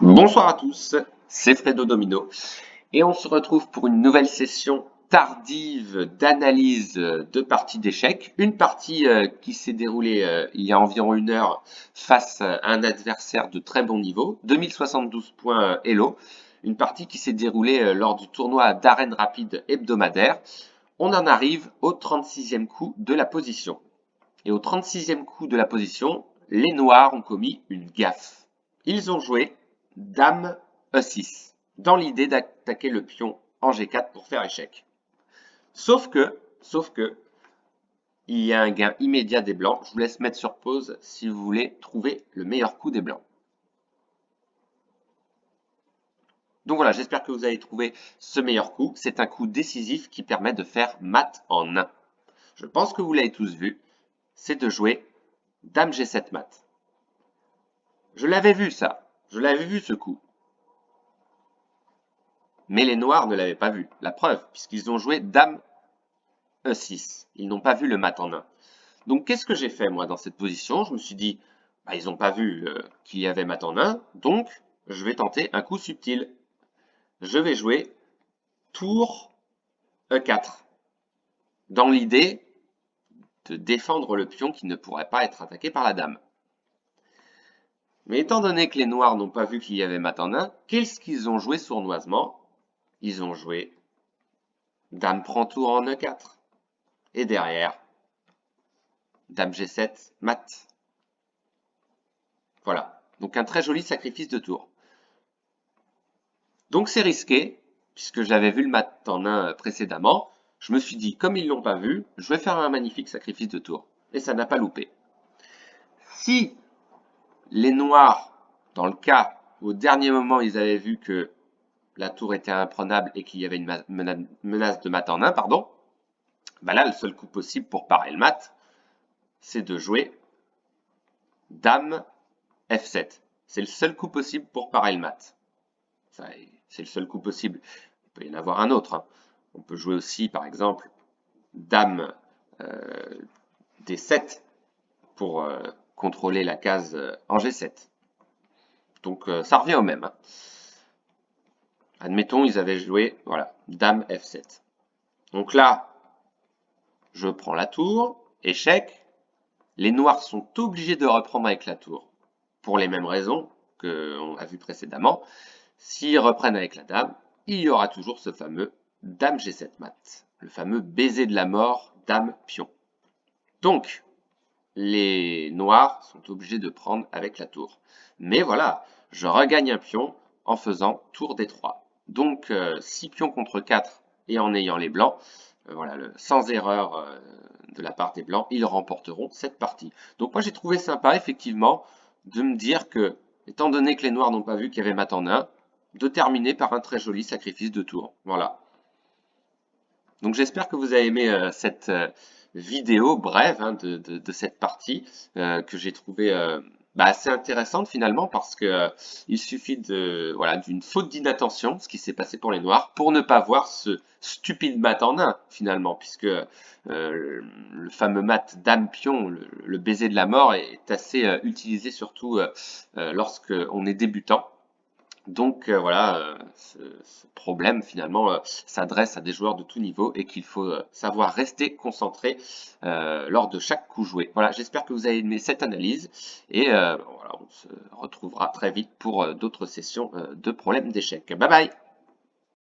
Bonsoir à tous, c'est Fredo Domino et on se retrouve pour une nouvelle session tardive d'analyse de parties d'échecs. Une partie qui s'est déroulée il y a environ une heure face à un adversaire de très bon niveau, 2072 points Elo. Une partie qui s'est déroulée lors du tournoi d'arène rapide hebdomadaire. On en arrive au 36e coup de la position. Et au 36e coup de la position, les Noirs ont commis une gaffe. Ils ont joué Dame E6, dans l'idée d'attaquer le pion en G4 pour faire échec. Sauf que, il y a un gain immédiat des Blancs. Je vous laisse mettre sur pause si vous voulez trouver le meilleur coup des Blancs. Donc voilà, j'espère que vous avez trouvé ce meilleur coup. C'est un coup décisif qui permet de faire mat en 1. Je pense que vous l'avez tous vu. C'est de jouer Dame G7 mat. Je l'avais vu ça. Je l'avais vu ce coup. Mais les Noirs ne l'avaient pas vu. La preuve, puisqu'ils ont joué Dame E6. Ils n'ont pas vu le mat en 1. Donc qu'est-ce que j'ai fait moi dans cette position? Je me suis dit, bah, ils n'ont pas vu qu'il y avait mat en 1, donc je vais tenter un coup subtil. Je vais jouer tour E4, dans l'idée de défendre le pion qui ne pourrait pas être attaqué par la dame. Mais étant donné que les Noirs n'ont pas vu qu'il y avait mat en 1, qu'est-ce qu'ils ont joué sournoisement? Ils ont joué Dame prend tour en E4. Et derrière, Dame G7, mat. Voilà. Donc un très joli sacrifice de tour. Donc c'est risqué, puisque j'avais vu le mat en 1 précédemment. Je me suis dit, comme ils l'ont pas vu, je vais faire un magnifique sacrifice de tour. Et ça n'a pas loupé. Si les Noirs, dans le cas où au dernier moment ils avaient vu que la tour était imprenable et qu'il y avait une menace de mat en 1, pardon, bah là, le seul coup possible pour parer le mat, c'est de jouer Dame F7. C'est le seul coup possible pour parer le mat. C'est le seul coup possible. Il peut y en avoir un autre. On peut jouer aussi, par exemple, Dame D7 pour contrôler la case en G7. Donc ça revient au même. Admettons, ils avaient joué, voilà, Dame F7. Donc là, je prends la tour, échec. Les Noirs sont obligés de reprendre avec la tour, pour les mêmes raisons qu'on a vu précédemment. S'ils reprennent avec la dame, il y aura toujours ce fameux Dame G7 mat, le fameux baiser de la mort Dame pion. Donc, les Noirs sont obligés de prendre avec la tour. Mais voilà, je regagne un pion en faisant tour D3. Donc, 6 pions contre 4 et en ayant les Blancs, voilà, sans erreur de la part des Blancs, ils remporteront cette partie. Donc moi j'ai trouvé sympa effectivement de me dire que, étant donné que les Noirs n'ont pas vu qu'il y avait mat en 1, de terminer par un très joli sacrifice de tour. Voilà. Donc j'espère que vous avez aimé cette vidéo brève hein, de cette partie que j'ai trouvée assez intéressante finalement parce que il suffit de voilà d'une faute d'inattention, ce qui s'est passé pour les Noirs, pour ne pas voir ce stupide mat en 1 finalement, puisque le fameux mat dame pion, le baiser de la mort, est assez utilisé surtout lorsque on est débutant. Donc voilà, ce problème finalement s'adresse à des joueurs de tout niveau et qu'il faut savoir rester concentré lors de chaque coup joué. Voilà, j'espère que vous avez aimé cette analyse et voilà, on se retrouvera très vite pour d'autres sessions de problèmes d'échecs. Bye bye!